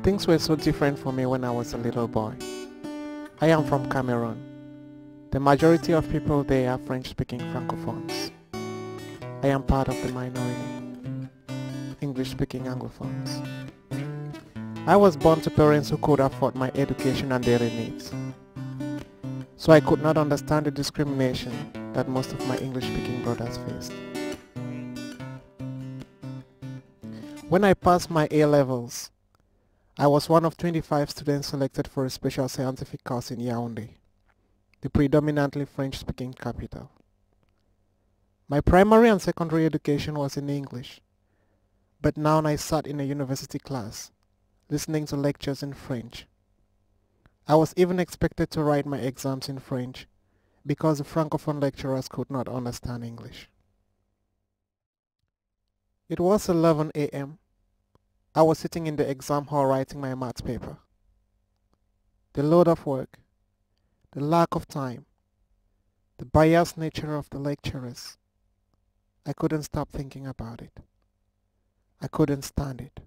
Things were so different for me when I was a little boy. I am from Cameroon. The majority of people there are French-speaking francophones. I am part of the minority, English-speaking anglophones. I was born to parents who could afford my education and daily needs. So I could not understand the discrimination that most of my English-speaking brothers faced. When I passed my A-levels, I was one of 25 students selected for a special scientific course in Yaoundé, the predominantly French-speaking capital. My primary and secondary education was in English, but now I sat in a university class, listening to lectures in French. I was even expected to write my exams in French because the francophone lecturers could not understand English. It was 11 a.m. I was sitting in the exam hall writing my maths paper. The load of work, the lack of time, the biased nature of the lecturers. I couldn't stop thinking about it. I couldn't stand it.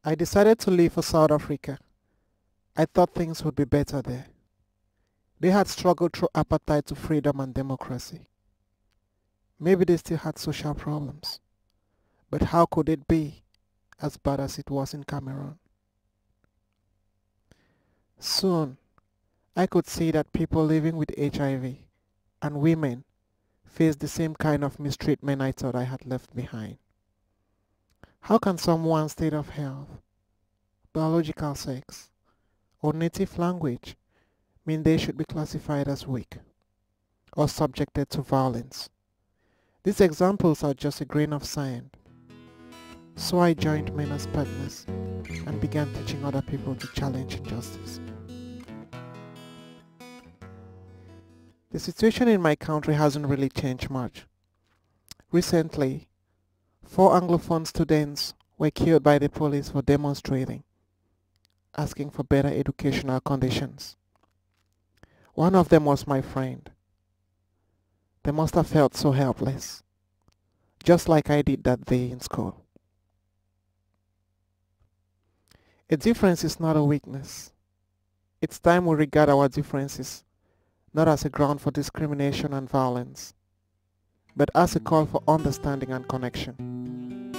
I decided to leave for South Africa. I thought things would be better there. They had struggled through apartheid to freedom and democracy. Maybe they still had social problems. But how could it be as bad as it was in Cameroon? Soon, I could see that people living with HIV and women faced the same kind of mistreatment I thought I had left behind. How can someone's state of health, biological sex, or native language mean they should be classified as weak or subjected to violence? These examples are just a grain of sand. So I joined men as partners and began teaching other people to challenge injustice. The situation in my country hasn't really changed much. Recently, 4 Anglophone students were killed by the police for demonstrating, asking for better educational conditions. One of them was my friend. They must have felt so helpless, just like I did that day in school. A difference is not a weakness. It's time we regard our differences not as a ground for discrimination and violence, but as a call for understanding and connection.